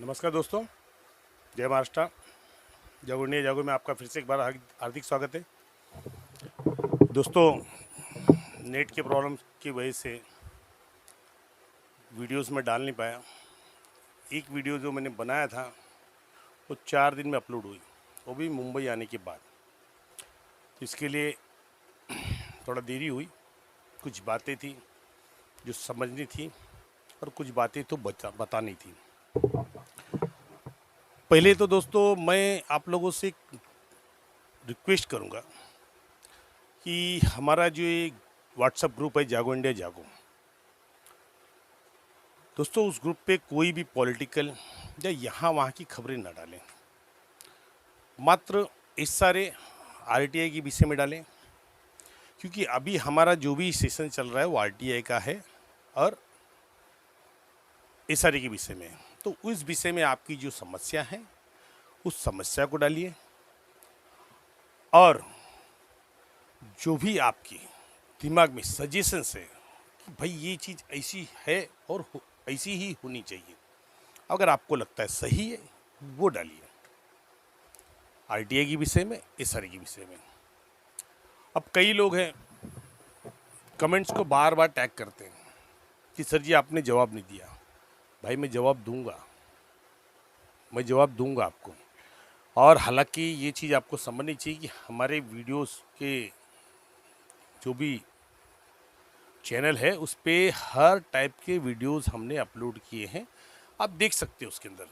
नमस्कार दोस्तों, जय महाराष्ट्र। जागो इंडिया जागो में आपका फिर से एक बार हार्दिक स्वागत है। दोस्तों, नेट के प्रॉब्लम की वजह से वीडियोस में डाल नहीं पाया। एक वीडियो जो मैंने बनाया था वो 4 दिन में अपलोड हुई, वो भी मुंबई आने के बाद। तो इसके लिए थोड़ा देरी हुई। कुछ बातें थी जो समझनी थी और कुछ बातें तो बतानी थी। पहले तो दोस्तों मैं आप लोगों से एक रिक्वेस्ट करूंगा कि हमारा जो एक व्हाट्सएप ग्रुप है जागो इंडिया जागो, दोस्तों उस ग्रुप पे कोई भी पॉलिटिकल या यहाँ वहाँ की खबरें ना डालें। मात्र इस सारे आरटीआई के विषय में डालें, क्योंकि अभी हमारा जो भी सेशन चल रहा है वो आरटीआई का है और एसआरए के विषय में। तो उस विषय में आपकी जो समस्या है उस समस्या को डालिए, और जो भी आपकी दिमाग में सजेशंस है कि भाई ये चीज़ ऐसी है और ऐसी ही होनी चाहिए, अगर आपको लगता है सही है वो डालिए आरटीआई के विषय में, एसआरए के विषय में। अब कई लोग हैं कमेंट्स को बार बार टैग करते हैं कि सर जी आपने जवाब नहीं दिया। भाई मैं जवाब दूंगा, मैं जवाब दूंगा आपको। और हालांकि ये चीज़ आपको समझनी चाहिए कि हमारे वीडियोस के जो भी चैनल है उस पे हर टाइप के वीडियोस हमने अपलोड किए हैं। आप देख सकते हैं, उसके अंदर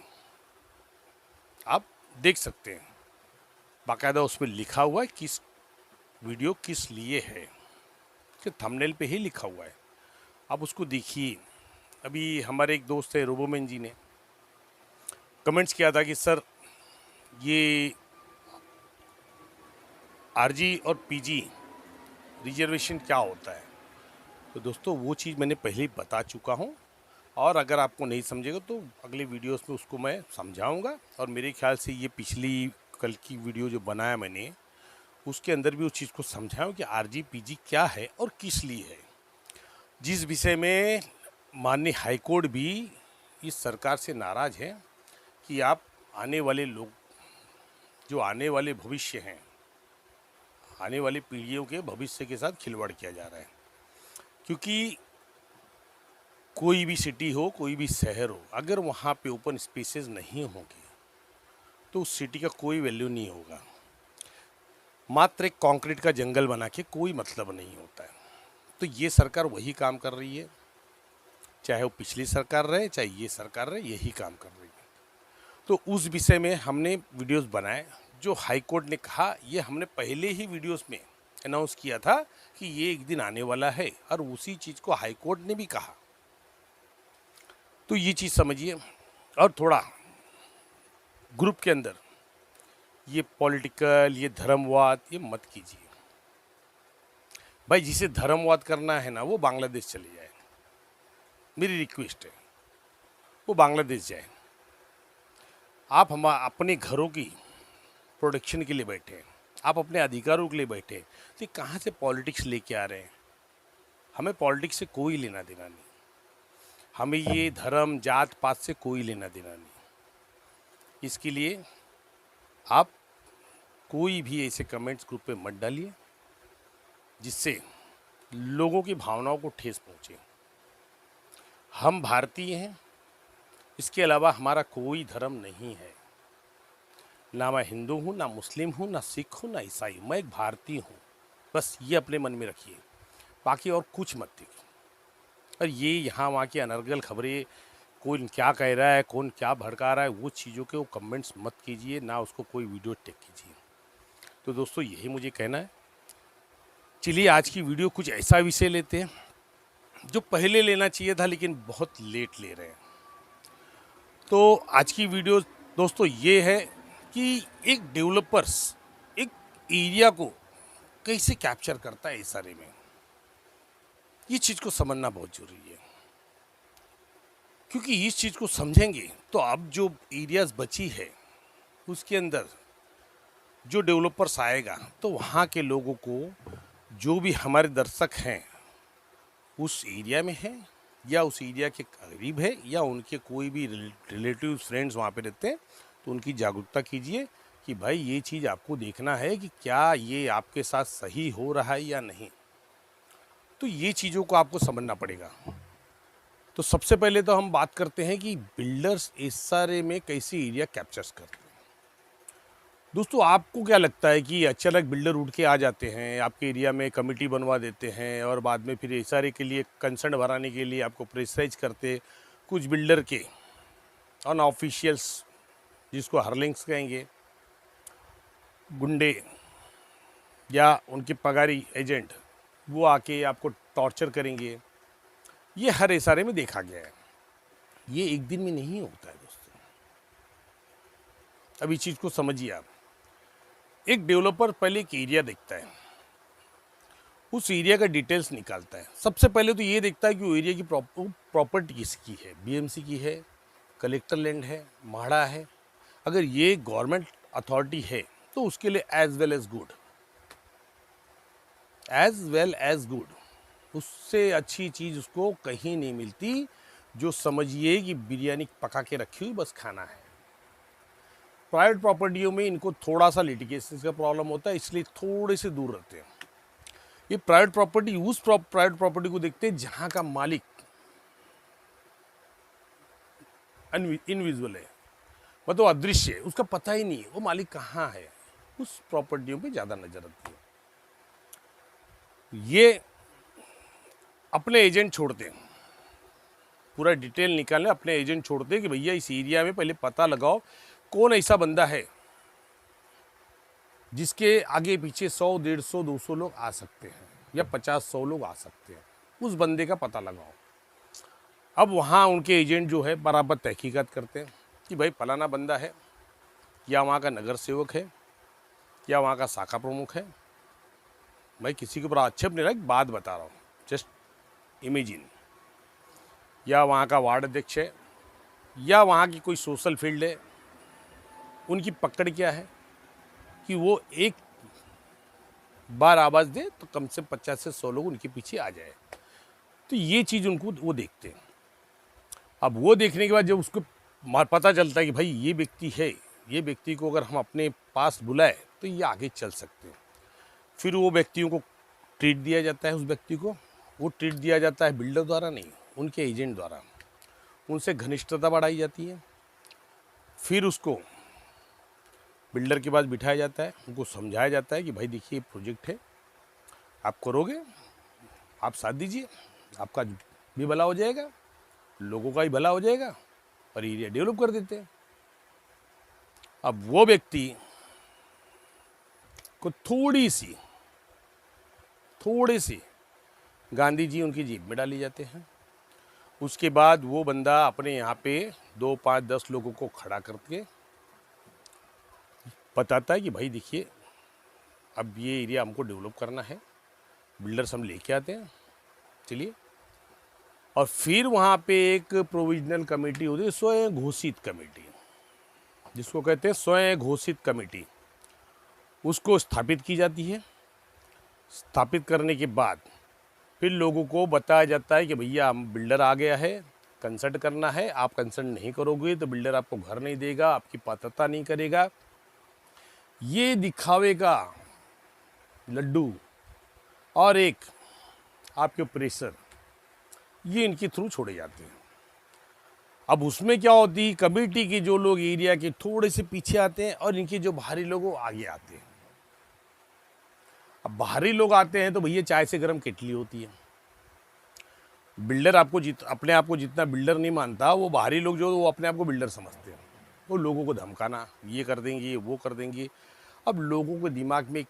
आप देख सकते हैं, बाकायदा उसमें लिखा हुआ है किस वीडियो किस लिए है, कि थंबनेल पे ही लिखा हुआ है। आप उसको देखिए। अभी हमारे एक दोस्त है रोबोमैन जी ने कमेंट्स किया था कि सर ये आरजी और पीजी रिजर्वेशन क्या होता है। तो दोस्तों वो चीज़ मैंने पहले ही बता चुका हूँ, और अगर आपको नहीं समझेगा तो अगले वीडियोस में उसको मैं समझाऊंगा। और मेरे ख्याल से ये पिछली कल की वीडियो जो बनाया मैंने उसके अंदर भी उस चीज़ को समझाऊँ कि आरजी पीजी क्या है और किस लिए है, जिस विषय में माननीय हाईकोर्ट भी इस सरकार से नाराज़ है कि आप आने वाले लोग, जो आने वाले भविष्य हैं, आने वाली पीढ़ियों के भविष्य के साथ खिलवाड़ किया जा रहा है। क्योंकि कोई भी सिटी हो, कोई भी शहर हो, अगर वहाँ पे ओपन स्पेसेस नहीं होंगे तो उस सिटी का कोई वैल्यू नहीं होगा। मात्र एक कंक्रीट का जंगल बना के कोई मतलब नहीं होता है। तो ये सरकार वही काम कर रही है, चाहे वो पिछली सरकार रहे चाहे ये सरकार रहे, यही काम कर रही है। तो उस विषय में हमने वीडियोस बनाए। जो हाई कोर्ट ने कहा ये हमने पहले ही वीडियोस में अनाउंस किया था कि ये एक दिन आने वाला है, और उसी चीज़ को हाई कोर्ट ने भी कहा। तो ये चीज़ समझिए। और थोड़ा ग्रुप के अंदर ये पॉलिटिकल, ये धर्मवाद ये मत कीजिए। भाई जिसे धर्मवाद करना है ना वो बांग्लादेश चले जाए, मेरी रिक्वेस्ट है, वो बांग्लादेश जाए। आप हम अपने घरों की प्रोटेक्शन के लिए बैठे हैं, आप अपने अधिकारों के लिए बैठे हैं, तो कहाँ से पॉलिटिक्स लेके आ रहे हैं। हमें पॉलिटिक्स से कोई लेना देना नहीं, हमें ये धर्म जात पात से कोई लेना देना नहीं। इसके लिए आप कोई भी ऐसे कमेंट्स ग्रुप पे मत डालिए जिससे लोगों की भावनाओं को ठेस पहुँचे। हम भारतीय हैं, इसके अलावा हमारा कोई धर्म नहीं है। ना मैं हिंदू हूँ, ना मुस्लिम हूँ, ना सिख हूँ, ना ईसाई। मैं एक भारतीय हूँ, बस ये अपने मन में रखिए, बाकी और कुछ मत देखिए। और ये यहाँ वहाँ की अनर्गल खबरें, कौन क्या कह रहा है, कौन क्या भड़का रहा है, वो चीज़ों के वो कमेंट्स मत कीजिए, ना उसको कोई वीडियो टेक कीजिए। तो दोस्तों यही मुझे कहना है। चलिए आज की वीडियो कुछ ऐसा विषय लेते हैं जो पहले लेना चाहिए था लेकिन बहुत लेट ले रहे हैं। तो आज की वीडियो दोस्तों ये है कि एक डेवलपर्स एक एरिया को कैसे कैप्चर करता है एसआरए में। ये चीज़ को समझना बहुत जरूरी है, क्योंकि इस चीज़ को समझेंगे तो अब जो एरियाज बची है उसके अंदर जो डेवलपर्स आएगा तो वहाँ के लोगों को, जो भी हमारे दर्शक हैं उस एरिया में हैं या उस एरिया के करीब है या उनके कोई भी रिलेटिव फ्रेंड्स वहाँ पे रहते हैं, तो उनकी जागरूकता कीजिए कि भाई ये चीज़ आपको देखना है कि क्या ये आपके साथ सही हो रहा है या नहीं। तो ये चीज़ों को आपको समझना पड़ेगा। तो सबसे पहले तो हम बात करते हैं कि बिल्डर्स इस सारे में कैसे एरिया कैप्चर्स करते हैं। दोस्तों, आपको क्या लगता है कि अचानक बिल्डर उठ के आ जाते हैं, आपके एरिया में कमेटी बनवा देते हैं और बाद में फिर एसआरए के लिए कंसर्न भराने के लिए आपको प्रेशराइज करते कुछ बिल्डर के अनऑफिशियल्स, जिसको हर्लिंग्स कहेंगे, गुंडे या उनके पगारी एजेंट, वो आके आपको टॉर्चर करेंगे। ये हर एसआरए में देखा गया है। ये एक दिन में नहीं होता है दोस्तों। अब इस चीज़ को समझिए आप। एक डेवलपर पहले एक एरिया देखता है, उस एरिया का डिटेल्स निकालता है। सबसे पहले तो ये देखता है कि वो एरिया की प्रॉपर्टी किसकी है, बीएमसी की है, कलेक्टर लैंड है, माड़ा है। अगर ये गवर्नमेंट अथॉरिटी है तो उसके लिए एज वेल एज गुड, उससे अच्छी चीज़ उसको कहीं नहीं मिलती। जो समझिए कि बिरयानी पका के रखी हुई बस खाना है। प्राइवेट प्रॉपर्टियों में इनको थोड़ा सा लिटिगेशन का प्रॉब्लम होता है, इसलिए थोड़े से दूर रहते हैं। ये प्राइवेट प्रॉपर्टी उस प्राइवेट प्रॉपर्टी को देखते हैं जहां का मालिक इनविजिबल है, मतलब अदृश्य है, उसका पता ही नहीं वो मालिक कहाँ है। उस प्रॉपर्टियों पे ज़्यादा नजर रखती है। ये अपने एजेंट छोड़ते हैं, पूरा डिटेल निकालने अपने एजेंट छोड़ते हैं कि भैया इस एरिया में पहले पता लगाओ कौन ऐसा बंदा है जिसके आगे पीछे 100, 150, 200 लोग आ सकते हैं या 50-100 लोग आ सकते हैं। उस बंदे का पता लगाओ। अब वहाँ उनके एजेंट जो है बराबर तहकीकात करते हैं कि भाई फलाना बंदा है, या वहाँ का नगर सेवक है, या वहाँ का शाखा प्रमुख है। मैं किसी के ऊपर आक्षेप नहीं रहा, एक बात बता रहा हूँ, जस्ट इमेजिन। या वहाँ का वार्ड अध्यक्ष है, या वहाँ की कोई सोशल फील्ड है। उनकी पकड़ क्या है कि वो एक बार आवाज़ दे तो कम से 50 से 100 लोग उनके पीछे आ जाए। तो ये चीज़ उनको वो देखते हैं। अब वो देखने के बाद जब उसको पता चलता है कि भाई ये व्यक्ति है, ये व्यक्ति को अगर हम अपने पास बुलाए तो ये आगे चल सकते हैं, फिर वो व्यक्तियों को ट्रीट दिया जाता है। उस व्यक्ति को वो ट्रीट दिया जाता है बिल्डर द्वारा नहीं, उनके एजेंट द्वारा। उनसे घनिष्ठता बढ़ाई जाती है। फिर उसको बिल्डर के पास बिठाया जाता है, उनको समझाया जाता है कि भाई देखिए प्रोजेक्ट है, आप करोगे, आप साथ दीजिए, आपका भी भला हो जाएगा, लोगों का ही भला हो जाएगा और एरिया डेवलप कर देते हैं। अब वो व्यक्ति को थोड़ी सी गांधी जी उनकी जेब में डाली जाते हैं। उसके बाद वो बंदा अपने यहाँ पे 2, 5, 10 लोगों को खड़ा करके बताता है कि भाई देखिए अब ये एरिया हमको डेवलप करना है, बिल्डर्स हम लेके आते हैं, चलिए। और फिर वहाँ पे एक प्रोविजनल कमेटी होती है, स्वयं घोषित कमेटी, जिसको कहते हैं स्वयं घोषित कमेटी। उसको स्थापित की जाती है। स्थापित करने के बाद फिर लोगों को बताया जाता है कि भैया हम बिल्डर आ गया है, कंसल्ट करना है, आप कंसल्ट नहीं करोगे तो बिल्डर आपको घर नहीं देगा, आपकी पात्रता नहीं करेगा। ये दिखावे का लड्डू और एक आपके प्रेशर, ये इनके थ्रू छोड़े जाते हैं। अब उसमें क्या होती है, कमेटी के जो लोग एरिया के थोड़े से पीछे आते हैं और इनके जो बाहरी लोग वो आगे आते हैं। अब बाहरी लोग आते हैं तो भैया चाय से गर्म केटली होती है। बिल्डर आपको अपने आप को जितना बिल्डर नहीं मानता, वो बाहरी लोग जो वो अपने आप को बिल्डर समझते हैं। वो लोगों को धमकाना, ये कर देंगे, वो कर देंगे। अब लोगों के दिमाग में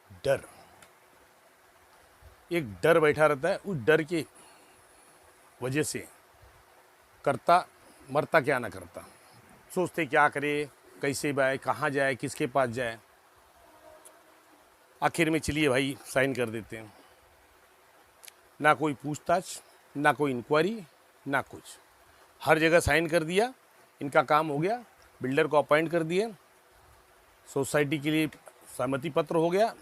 एक डर बैठा रहता है। उस डर के वजह से करता मरता क्या ना करता, सोचते क्या करे, कैसे जाए, कहाँ जाए, किसके पास जाए। आखिर में चलिए भाई साइन कर देते हैं। ना कोई पूछताछ, ना कोई इंक्वायरी, ना कुछ। हर जगह साइन कर दिया, इनका काम हो गया। बिल्डर को अपॉइंट कर दिए, सोसाइटी के लिए सहमति पत्र हो गया,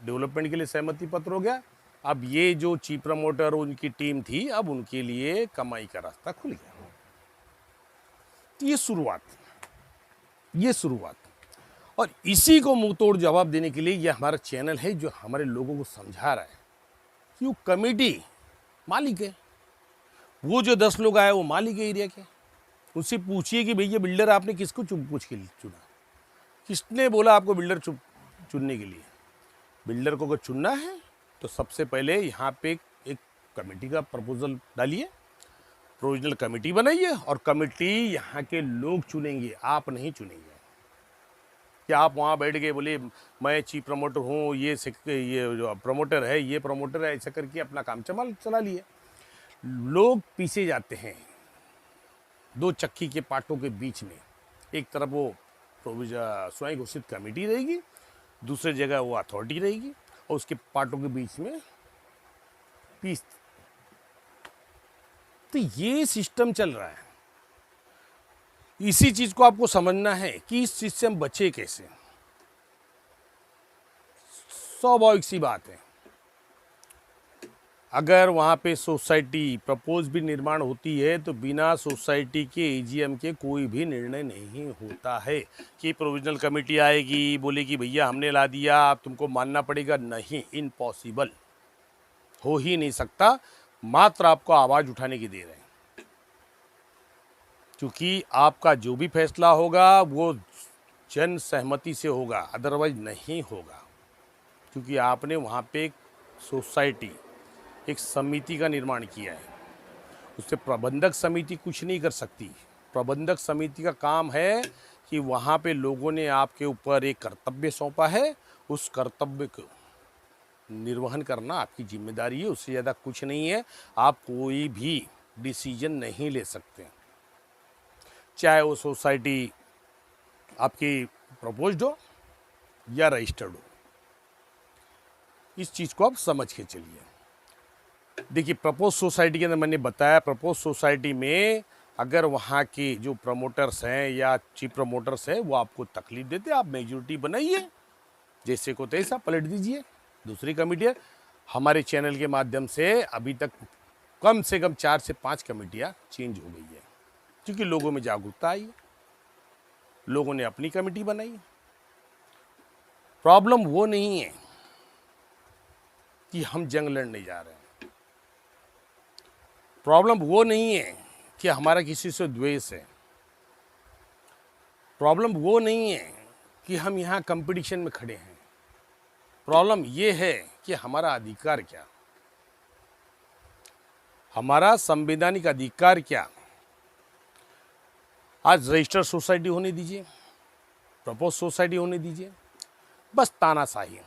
डेवलपमेंट के लिए सहमति पत्र हो गया, अब ये जो चीफ प्रमोटर उनकी टीम थी, अब उनके लिए कमाई का रास्ता खुल गया। ये शुरुआत और इसी को मुंह तोड़ जवाब देने के लिए ये हमारा चैनल है, जो हमारे लोगों को समझा रहा है कि वो कमेटी मालिक है। वो जो 10 लोग आए वो मालिक है एरिया के। उनसे पूछिए कि भैया बिल्डर आपने किसको पूछ के चुना, किसने बोला आपको बिल्डर चुनने के लिए। बिल्डर को अगर चुनना है तो सबसे पहले यहाँ पे एक कमेटी का प्रपोजल डालिए, प्रोविजनल कमेटी बनाइए और कमेटी यहाँ के लोग चुनेंगे, आप नहीं चुनेंगे। कि आप वहाँ बैठ गए बोले मैं चीफ प्रमोटर हूँ, ये जो प्रमोटर है ये प्रमोटर है, ऐसा करके अपना काम चला लिए। लोग पीछे जाते हैं दो चक्की के पाटों के बीच में। एक तरफ वो स्वयं घोषित कमेटी रहेगी, दूसरी जगह वो अथॉरिटी रहेगी, और उसके पार्टों के बीच में पीस। तो ये सिस्टम चल रहा है। इसी चीज को आपको समझना है कि इस चीज से हम बचे कैसे। स्वाभाविक सी बात है, अगर वहाँ पे सोसाइटी प्रपोज भी निर्माण होती है तो बिना सोसाइटी के एजीएम के कोई भी निर्णय नहीं होता है कि प्रोविजनल कमेटी आएगी बोलेगी भैया हमने ला दिया आप तुमको मानना पड़ेगा। नहीं, इम्पॉसिबल, हो ही नहीं सकता। मात्र आपको आवाज़ उठाने की देर है, क्योंकि आपका जो भी फैसला होगा वो जन सहमति से होगा, अदरवाइज नहीं होगा। क्योंकि आपने वहाँ पे एक सोसाइटी, एक समिति का निर्माण किया है, उससे प्रबंधक समिति कुछ नहीं कर सकती। प्रबंधक समिति का काम है कि वहाँ पे लोगों ने आपके ऊपर एक कर्तव्य सौंपा है, उस कर्तव्य को निर्वहन करना आपकी जिम्मेदारी है, उससे ज़्यादा कुछ नहीं है। आप कोई भी डिसीजन नहीं ले सकते, चाहे वो सोसाइटी आपकी प्रपोज्ड हो या रजिस्टर्ड हो। इस चीज़ को आप समझ के चलिए। देखिए, प्रपोज सोसाइटी के अंदर मैंने बताया, प्रपोज सोसाइटी में अगर वहाँ के जो प्रमोटर्स हैं या चीफ प्रमोटर्स हैं वो आपको तकलीफ देते, आप मेजोरिटी बनाइए, जैसे को तैसा पलट दीजिए। दूसरी कमेटी है, हमारे चैनल के माध्यम से अभी तक कम से कम 4 से 5 कमेटियाँ चेंज हो गई है, क्योंकि लोगों में जागरूकता आई, लोगों ने अपनी कमेटी बनाई। प्रॉब्लम वो नहीं है कि हम जंग लड़ने जा रहे हैं, प्रॉब्लम वो नहीं है कि हमारा किसी से द्वेष है, प्रॉब्लम वो नहीं है कि हम यहाँ कंपटीशन में खड़े हैं। प्रॉब्लम ये है कि हमारा अधिकार क्या, हमारा संवैधानिक अधिकार क्या। आज रजिस्टर्ड सोसाइटी होने दीजिए, प्रपोज सोसाइटी होने दीजिए, बस तानाशाही।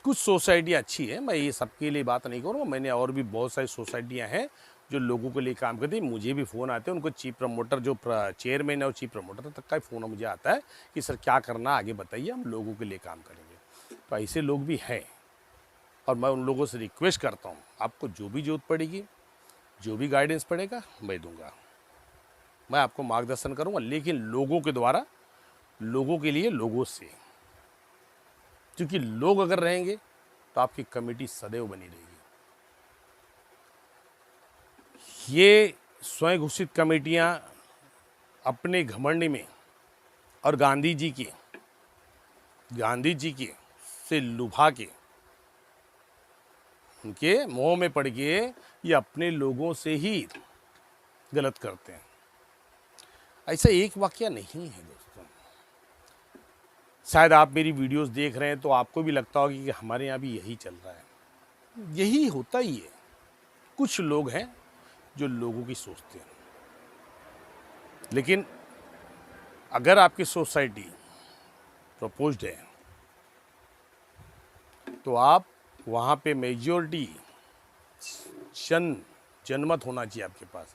कुछ सोसाइटी अच्छी है, मैं ये सबके लिए बात नहीं करूँगा, मैंने और भी बहुत सारी सोसाइटियाँ हैं जो लोगों के लिए काम करती है। मुझे भी फ़ोन आते हैं, उनको चीफ प्रमोटर जो चेयरमैन है और चीफ प्रमोटर तक का फ़ोन मुझे आता है कि सर क्या करना आगे बताइए, हम लोगों के लिए काम करेंगे। तो ऐसे लोग भी हैं और मैं उन लोगों से रिक्वेस्ट करता हूँ, आपको जो भी जरूरत पड़ेगी, जो भी गाइडेंस पड़ेगा मैं दूँगा, मैं आपको मार्गदर्शन करूँगा, लेकिन लोगों के द्वारा, लोगों के लिए, लोगों से। क्योंकि लोग अगर रहेंगे तो आपकी कमेटी सदैव बनी रहेगी। ये स्वयं घोषित कमेटियां अपने घमंड में और गांधी जी के से लुभा के, उनके मोह में पड़ के ये अपने लोगों से ही गलत करते हैं। ऐसा एक वाकया नहीं है दोस्तों। शायद आप मेरी वीडियोस देख रहे हैं तो आपको भी लगता होगा कि हमारे यहाँ भी यही चल रहा है। यही होता ही है। कुछ लोग हैं जो लोगों की सोचते हैं, लेकिन अगर आपकी सोसाइटी प्रपोज्ड है तो आप वहाँ पे मेजॉरिटी जनमत होना चाहिए आपके पास।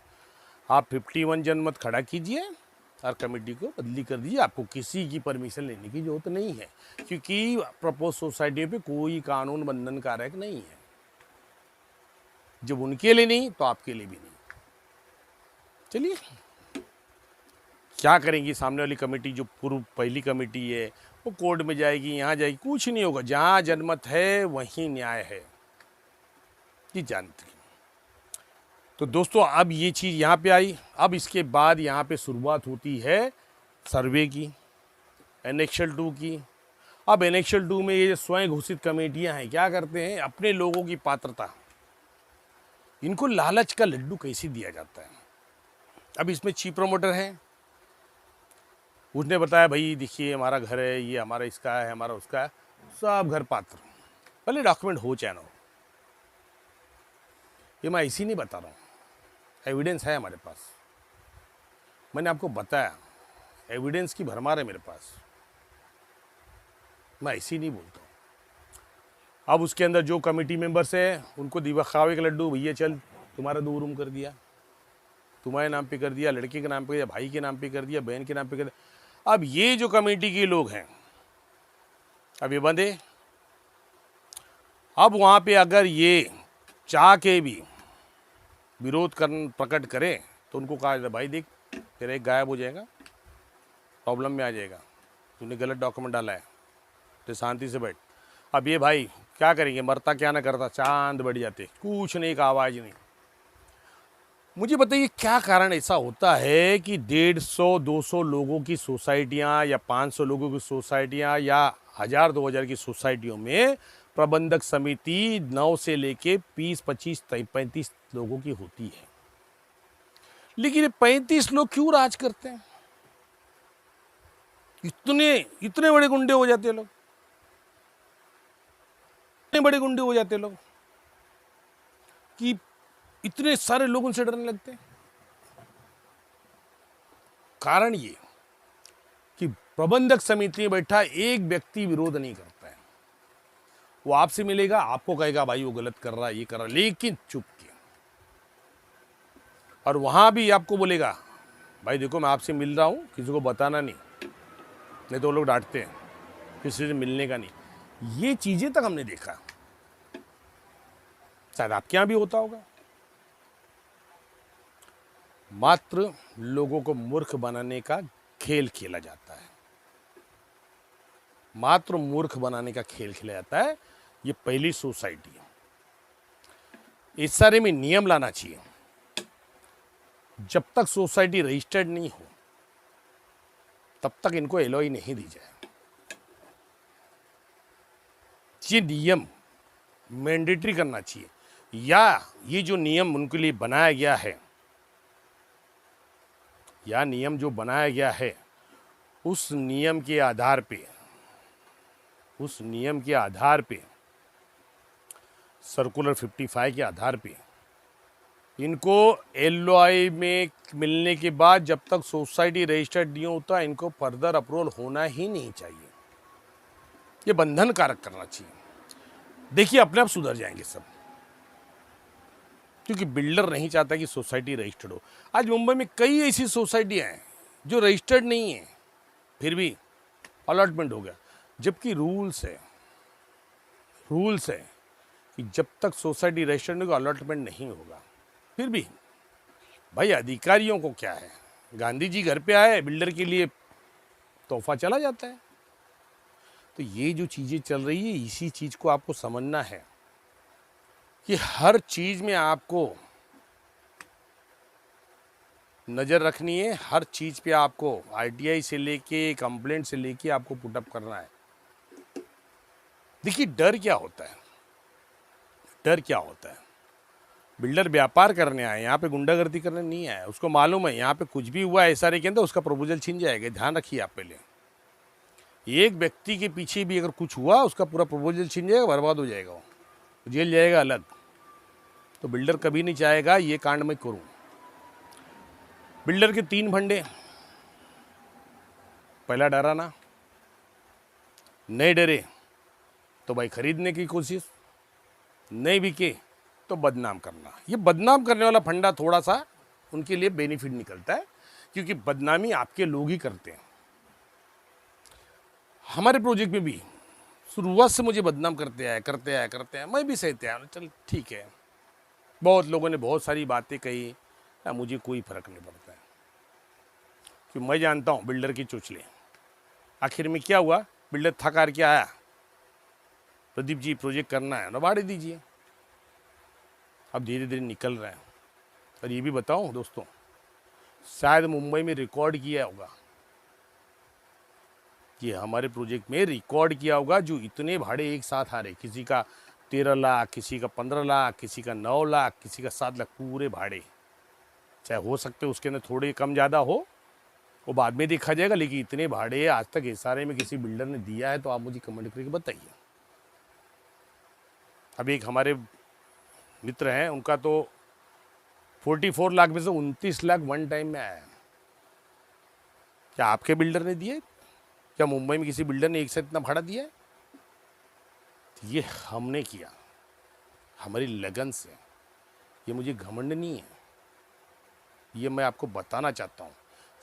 आप 51 जनमत खड़ा कीजिए और कमेटी को बदली कर दीजिए। आपको किसी की परमिशन लेने की जरूरत नहीं है, क्योंकि प्रपोज सोसाइटी पे कोई कानून बंधन कारक नहीं है। जब उनके लिए नहीं तो आपके लिए भी नहीं। चलिए, क्या करेंगी सामने वाली कमेटी, जो पूर्व पहली कमेटी है वो कोर्ट में जाएगी, यहाँ जाएगी, कुछ नहीं होगा। जहाँ जनमत है वहीं न्याय है। जी जानते हैं। तो दोस्तों अब ये चीज़ यहाँ पे आई। अब इसके बाद यहाँ पे शुरुआत होती है सर्वे की, एनेक्शल 2 की। अब एनेक्शल 2 में ये स्वयं घोषित कमेटियाँ हैं, क्या करते हैं, अपने लोगों की पात्रता, इनको लालच का लड्डू कैसे दिया जाता है। अब इसमें चीफ प्रमोटर हैं, उसने बताया भाई देखिए हमारा घर है, ये हमारा इसका है, हमारा उसका है, सब घर पात्र, भले डॉक्यूमेंट हो चाहे ना हो। ये मैं ऐसी नहीं बता रहा हूँ, एविडेंस है हमारे पास। मैंने आपको बताया एविडेंस की भरमार है मेरे पास, मैं ऐसी नहीं बोलता हूँ। अब उसके अंदर जो कमेटी मेंबर्स हैं उनको दिखावे का लड्डू, भैया चल तुम्हारा 2 रूम कर दिया, तुम्हारे नाम पे कर दिया, लड़के के नाम पे, या भाई के नाम पे कर दिया, बहन के नाम पे कर दिया। अब ये जो कमेटी के लोग हैं, अब ये बंदे, अब वहाँ पे अगर ये चाह के भी विरोध प्रकट करें तो उनको कहा जाता भाई देख तेरा एक गायब हो जाएगा, प्रॉब्लम में आ जाएगा, तूने गलत डॉक्यूमेंट डाला है, तो शांति से बैठ। अब ये भाई क्या करेंगे, मरता क्या ना करता, चांद बढ़ जाते, कुछ नहीं का आवाज़ नहीं। मुझे बताइए क्या कारण ऐसा होता है कि 150-200 लोगों की सोसाइटियाँ या 500 लोगों की सोसाइटियाँ या 1000-2000 की सोसाइटियों में प्रबंधक समिति 9 से लेके 20, 25, 35 लोगों की होती है, लेकिन ये 35 लोग क्यों राज करते हैं? इतने बड़े गुंडे हो जाते लोग, इतने बड़े गुंडे हो जाते लोग कि इतने सारे लोग उनसे डरने लगते हैं। कारण ये कि प्रबंधक समिति में बैठा एक व्यक्ति विरोध नहीं करता है। वो आपसे मिलेगा, आपको कहेगा भाई वो गलत कर रहा है, ये कर रहा है, लेकिन चुप के। और वहां भी आपको बोलेगा भाई देखो मैं आपसे मिल रहा हूं, किसी को बताना नहीं तो वो लोग डांटते हैं, किसी से मिलने का नहीं। ये चीजें तक हमने देखा, शायद आपके यहां भी होता होगा। मात्र लोगों को मूर्ख बनाने का खेल खेला जाता है, मात्र मूर्ख बनाने का खेल खेला जाता है। ये पहली सोसाइटी है, इस सारे में नियम लाना चाहिए। जब तक सोसाइटी रजिस्टर्ड नहीं हो तब तक इनको एलॉय नहीं दी जाए। ये नियम मैंडेटरी करना चाहिए, या ये जो नियम उनके लिए बनाया गया है, या नियम जो बनाया गया है उस नियम के आधार पे, सर्कुलर 55 के आधार पे इनको एलओआई में मिलने के बाद जब तक सोसाइटी रजिस्टर्ड नहीं होता इनको फर्दर अप्रूवल होना ही नहीं चाहिए। ये बंधन कारक करना चाहिए। देखिए अपने आप सुधर जाएंगे सब, क्योंकि बिल्डर नहीं चाहता कि सोसाइटी रजिस्टर्ड हो। आज मुंबई में कई ऐसी सोसाइटियां हैं जो रजिस्टर्ड नहीं है, फिर भी अलॉटमेंट हो गया, जबकि रूल्स है कि जब तक सोसाइटी रजिस्टर्ड नहीं होगा अलॉटमेंट नहीं होगा। फिर भी भाई अधिकारियों को क्या है, गांधी जी घर पे आए, बिल्डर के लिए तोहफा चला जाता है। तो ये जो चीज़ें चल रही है, इसी चीज़ को आपको समझना है कि हर चीज़ में आपको नज़र रखनी है, हर चीज़ पे आपको आरटीआई से लेके कंप्लेंट से लेके आपको पुटअप करना है। देखिए डर क्या होता है, बिल्डर व्यापार करने आए, यहाँ पे गुंडागर्दी करने नहीं आया। उसको मालूम है यहाँ पे कुछ भी हुआ एसआरए के अंदर उसका प्रपोजल छीन जाएगा। ध्यान रखिए आप, पहले एक व्यक्ति के पीछे भी अगर कुछ हुआ उसका पूरा प्रपोजल छीन जाएगा, बर्बाद हो जाएगा, वो जेल जाएगा अलग। तो बिल्डर कभी नहीं चाहेगा ये कांड मैं करूं। बिल्डर के 3 फंडे, पहला डराना, नहीं डरे तो भाई खरीदने की कोशिश, नहीं बिके तो बदनाम करना। ये बदनाम करने वाला फंडा थोड़ा सा उनके लिए बेनिफिट निकलता है, क्योंकि बदनामी आपके लोग ही करते हैं। हमारे प्रोजेक्ट में भी शुरुआत से मुझे बदनाम करते आए, मैं भी सहते आया, चल ठीक है। बहुत लोगों ने बहुत सारी बातें कही, मुझे कोई फर्क नहीं पड़ता है, क्योंकि मैं जानता हूँ बिल्डर की चोचले। आखिर में क्या हुआ, बिल्डर थक हार के आया, प्रदीप जी प्रोजेक्ट करना है, नबाड़े दीजिए। अब धीरे धीरे निकल रहे हैं। और ये भी बताऊं दोस्तों, शायद मुंबई में रिकॉर्ड किया होगा, ये हमारे प्रोजेक्ट में रिकॉर्ड किया होगा, जो इतने भाड़े एक साथ आ रहे, किसी का 13 लाख, किसी का 15 लाख, किसी का 9 लाख, किसी का 7 लाख, पूरे भाड़े। चाहे हो सकते उसके अंदर थोड़े कम ज़्यादा हो, वो बाद में देखा जाएगा, लेकिन इतने भाड़े आज तक एसआरए में किसी बिल्डर ने दिया है तो आप मुझे कमेंट करके बताइए। अब एक हमारे मित्र हैं, उनका तो 44 लाख में से 29 लाख वन टाइम में आया है। क्या आपके बिल्डर ने दिए? क्या मुंबई में किसी बिल्डर ने एक साथ इतना भाड़ा दिया है? ये हमने किया, हमारी लगन से। ये मुझे घमंड नहीं है, ये मैं आपको बताना चाहता हूँ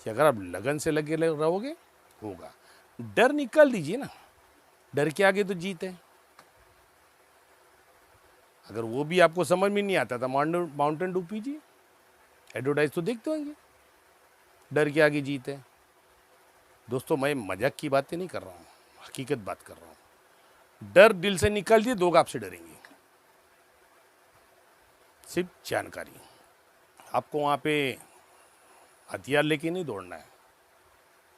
कि अगर आप लगन से लगे रहोगे होगा। डर निकाल दीजिए ना, डर के आगे तो जीत है। अगर वो भी आपको समझ में नहीं आता था, माउंटेन ड्यू पीजिए, एडवर्टाइज तो देखते होंगे, डर के आगे जीत है। दोस्तों मैं मजाक की बातें नहीं कर रहा हूँ, हकीकत बात कर रहा हूँ। डर दिल से निकाल दिए, लोग आपसे डरेंगे। सिर्फ जानकारी, आपको वहाँ पे हथियार लेके नहीं दौड़ना है,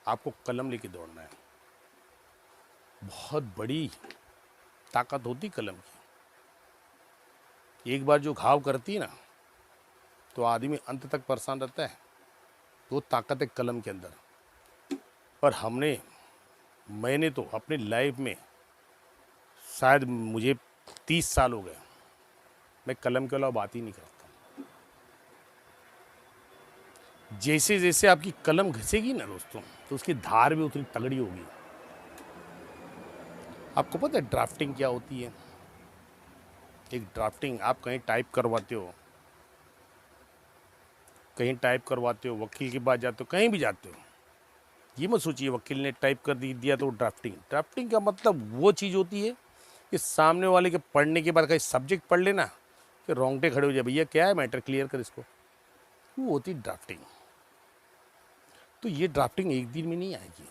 आपको कलम लेके दौड़ना है। बहुत बड़ी ताकत होती कलम की। एक बार जो घाव करती है ना, तो आदमी अंत तक परेशान रहता है। वो ताकत है कलम के अंदर। पर मैंने तो अपनी लाइफ में, शायद मुझे 30 साल हो गए, मैं कलम के अलावा बात ही नहीं करता। जैसे जैसे आपकी कलम घिसेगी ना दोस्तों, तो उसकी धार भी उतनी तगड़ी होगी। आपको पता है ड्राफ्टिंग क्या होती है? एक ड्राफ्टिंग, आप कहीं टाइप करवाते हो, वकील के पास जाते हो, कहीं भी जाते हो, ये मत सोचिए वकील ने टाइप कर दिया तो ड्राफ्टिंग का मतलब वो चीज़ होती है कि सामने वाले के पढ़ने के बाद कहीं सब्जेक्ट पढ़ लेना कि रोंगटे खड़े हो जाए, भैया क्या है मैटर, क्लियर कर इसको। वो होती ड्राफ्टिंग। तो ये ड्राफ्टिंग एक दिन में नहीं आएगी।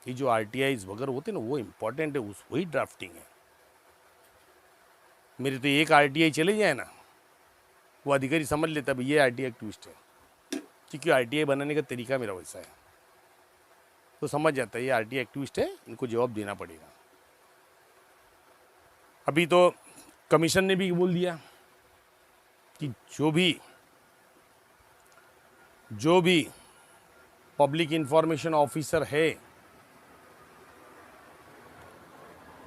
ये जो RTIs वगैरह होते हैं ना, वो इम्पोर्टेंट है, वही ड्राफ्टिंग है। मेरे तो एक RTI चले जाए ना, वो अधिकारी समझ लेता भैया RTI एक्टिविस्ट है, क्योंकि RTI बनाने का तरीका मेरा वैसा है। तो समझ जाता है ये RTI एक्टिविस्ट है, इनको जवाब देना पड़ेगा। अभी तो कमीशन ने भी बोल दिया कि जो भी पब्लिक इंफॉर्मेशन ऑफिसर है,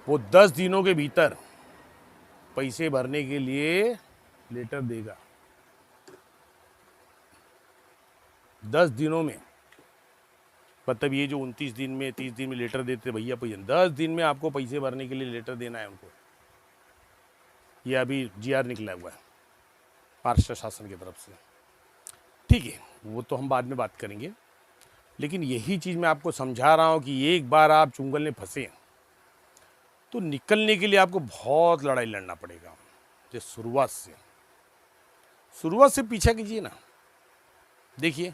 वो 10 दिनों के भीतर पैसे भरने के लिए लेटर देगा। 10 दिनों में, मतलब ये जो 29 दिन में 30 दिन में लेटर देते भैया पैसे, 10 दिन में आपको पैसे भरने के लिए लेटर देना है उनको। ये अभी GR निकला हुआ है महाराष्ट्र शासन की तरफ से। ठीक है, वो तो हम बाद में बात करेंगे, लेकिन यही चीज़ मैं आपको समझा रहा हूँ कि एक बार आप चुंगल में फंसे तो निकलने के लिए आपको बहुत लड़ाई लड़ना पड़ेगा। जो शुरुआत से पीछा कीजिए ना, देखिए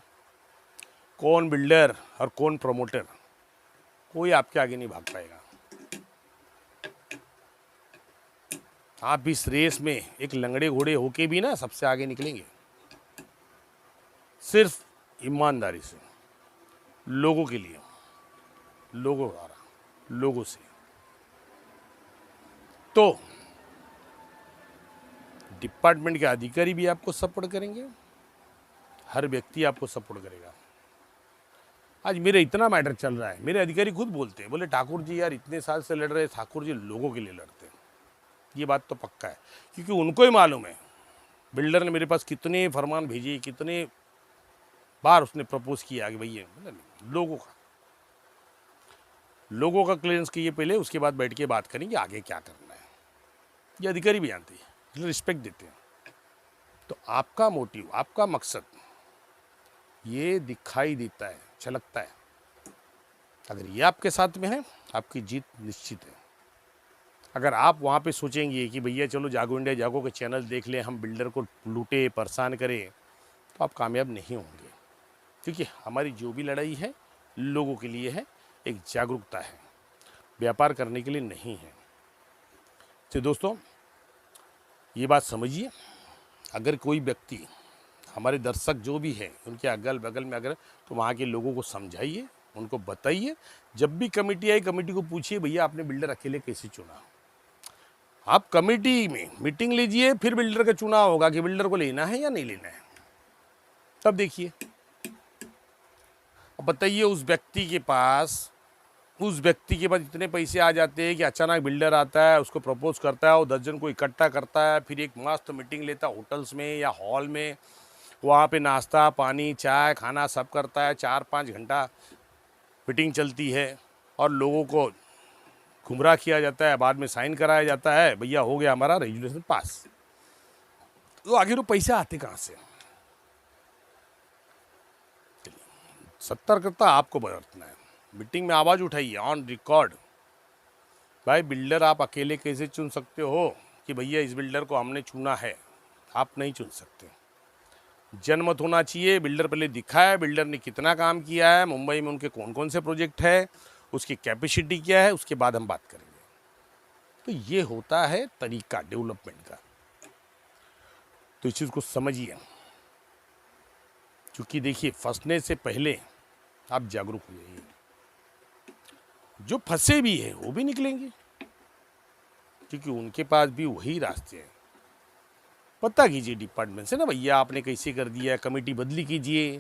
कौन बिल्डर और कौन प्रमोटर, कोई आपके आगे नहीं भाग पाएगा। आप इस रेस में एक लंगड़े घोड़े होके भी ना सबसे आगे निकलेंगे, सिर्फ ईमानदारी से, लोगों के लिए, लोगों से। तो डिपार्टमेंट के अधिकारी भी आपको सपोर्ट करेंगे, हर व्यक्ति आपको सपोर्ट करेगा। आज मेरा इतना मैटर चल रहा है, मेरे अधिकारी खुद बोलते हैं, बोले ठाकुर जी यार इतने साल से लड़ रहे, ठाकुर जी लोगों के लिए लड़ते हैं। ये बात तो पक्का है, क्योंकि उनको ही मालूम है बिल्डर ने मेरे पास कितने फरमान भेजे, कितने बार उसने प्रपोज किया कि भैया लोगों का क्लियरेंस कीजिए पहले, उसके बाद बैठ के बात करेंगे आगे क्या करना है। ये अधिकारी भी जानते हैं, इसलिए रिस्पेक्ट देते हैं। तो आपका मोटिव, आपका मकसद ये दिखाई देता है, झलकता है। अगर ये आपके साथ में है, आपकी जीत निश्चित है। अगर आप वहाँ पे सोचेंगे कि भैया चलो जागो इंडिया जागो के चैनल देख लें, हम बिल्डर को लूटे परेशान करें, तो आप कामयाब नहीं होंगे। क्योंकि हमारी जो भी लड़ाई है लोगों के लिए है, एक जागरूकता है, व्यापार करने के लिए नहीं है। तो दोस्तों ये बात समझिए, अगर कोई व्यक्ति, हमारे दर्शक जो भी हैं, उनके अगल बगल में अगर, तो वहाँ के लोगों को समझाइए, उनको बताइए। जब भी कमेटी आई, कमेटी को पूछिए भैया आपने बिल्डर अकेले कैसे चुना। आप कमेटी में मीटिंग लीजिए, फिर बिल्डर का चुनाव होगा कि बिल्डर को लेना है या नहीं लेना है, तब देखिए। अब बताइए उस व्यक्ति के पास इतने पैसे आ जाते हैं कि अचानक बिल्डर आता है, उसको प्रपोज करता है, वो 10 जन को इकट्ठा करता है, फिर एक मस्त मीटिंग लेता है होटल्स में या हॉल में, वहाँ पे नाश्ता पानी चाय खाना सब करता है, 4-5 घंटा मीटिंग चलती है और लोगों को गुमराह किया जाता है, बाद में साइन कराया जाता है, भैया हो गया हमारा रेजुलेशन पास। तो आखिर वो पैसे आते कहाँ से। सतर्कता आपको बरतना है, मीटिंग में आवाज़ उठाइए ऑन रिकॉर्ड। भाई बिल्डर आप अकेले कैसे चुन सकते हो कि भैया इस बिल्डर को हमने चुना है, आप नहीं चुन सकते। जनमत होना चाहिए, बिल्डर पहले दिखा है, बिल्डर ने कितना काम किया है, मुंबई में उनके कौन कौन से प्रोजेक्ट है, उसकी कैपेसिटी क्या है, उसके बाद हम बात करेंगे। तो ये होता है तरीका डेवलपमेंट का, तो इस चीज़ को समझिए। क्योंकि देखिए फंसने से पहले आप जागरूक हो जाइए, जो फंसे भी हैं वो भी निकलेंगे, क्योंकि उनके पास भी वही रास्ते हैं। पता कीजिए डिपार्टमेंट से ना, भैया आपने कैसे कर दिया, कमेटी बदली कीजिए,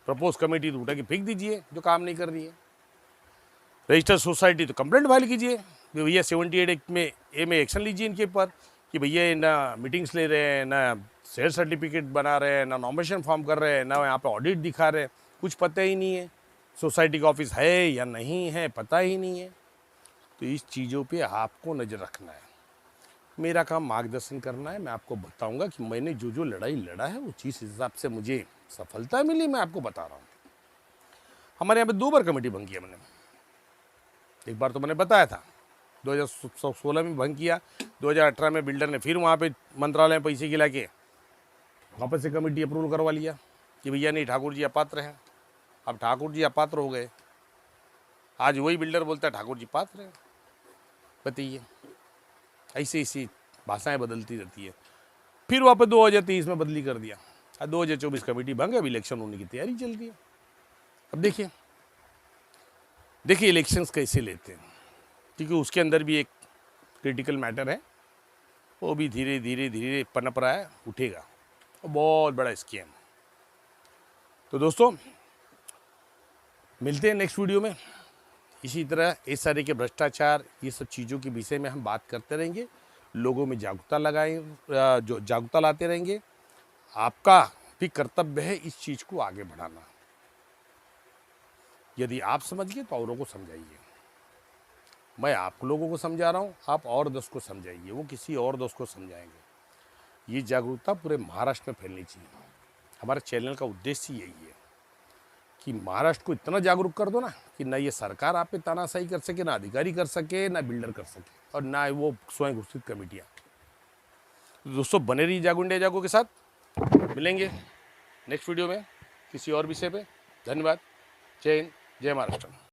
प्रपोज कमेटी तो उठा के फेंक दीजिए जो काम नहीं कर रही है। रजिस्टर्ड सोसाइटी तो कंप्लेंट फाइल कीजिए, भैया 78 एक्ट में एक्शन लीजिए इनके ऊपर कि भैया ये ना मीटिंग्स ले रहे हैं, ना शेयर सर्टिफिकेट बना रहे हैं, ना नॉमिनेशन फॉर्म कर रहे हैं, ना यहाँ पे ऑडिट दिखा रहे हैं, कुछ पता ही नहीं है, सोसाइटी का ऑफिस है या नहीं है पता ही नहीं है। तो इस चीज़ों पे आपको नज़र रखना है। मेरा काम मार्गदर्शन करना है, मैं आपको बताऊंगा कि मैंने जो जो लड़ाई लड़ा है वो चीज़ हिसाब से मुझे सफलता मिली, मैं आपको बता रहा हूँ। हमारे यहाँ पे 2 बार कमेटी भंग किया मैंने। एक बार तो मैंने बताया था 2016 में भंग किया, 2018 में बिल्डर ने फिर वहाँ पे मंत्रालय में पैसे गिला के वापस से कमेटी अप्रूवल करवा लिया कि भैया नहीं ठाकुर जी अपात्र हैं। अब ठाकुर जी अपात्र हो गए, आज वही बिल्डर बोलता है ठाकुर जी पात्र हैं। बताइए, ऐसे ऐसी भाषाएं बदलती रहती है। फिर वापस 2023 में बदली कर दिया, 2024 कमेटी भंग, अब इलेक्शन होने की तैयारी चल रही है। अब देखिए इलेक्शंस कैसे लेते हैं, क्योंकि उसके अंदर भी एक क्रिटिकल मैटर है, वो भी धीरे धीरे पनप रहा है, उठेगा, और बहुत बड़ा स्कीम। तो दोस्तों मिलते हैं नेक्स्ट वीडियो में। इसी तरह इस तरह के भ्रष्टाचार, ये सब चीज़ों के विषय में हम बात करते रहेंगे, लोगों में जागरूकता जो जागरूकता लाते रहेंगे। आपका भी कर्तव्य है इस चीज़ को आगे बढ़ाना। यदि आप समझ गए तो औरों को समझाइए। मैं आप लोगों को समझा रहा हूँ, आप और 10 को समझाइए, वो किसी और 10 को समझाएंगे। ये जागरूकता पूरे महाराष्ट्र में फैलनी चाहिए। हमारे चैनल का उद्देश्य यही है कि महाराष्ट्र को इतना जागरूक कर दो ना कि ना ये सरकार आप पे तानाशाही कर सके, ना अधिकारी कर सके, ना बिल्डर कर सके, और ना वो स्वयं घोषित कमेटियाँ। तो दोस्तों बने रहिए जागो इंडिया जागो के साथ। मिलेंगे नेक्स्ट वीडियो में किसी और विषय पे। धन्यवाद। जय हिंद, जय महाराष्ट्र।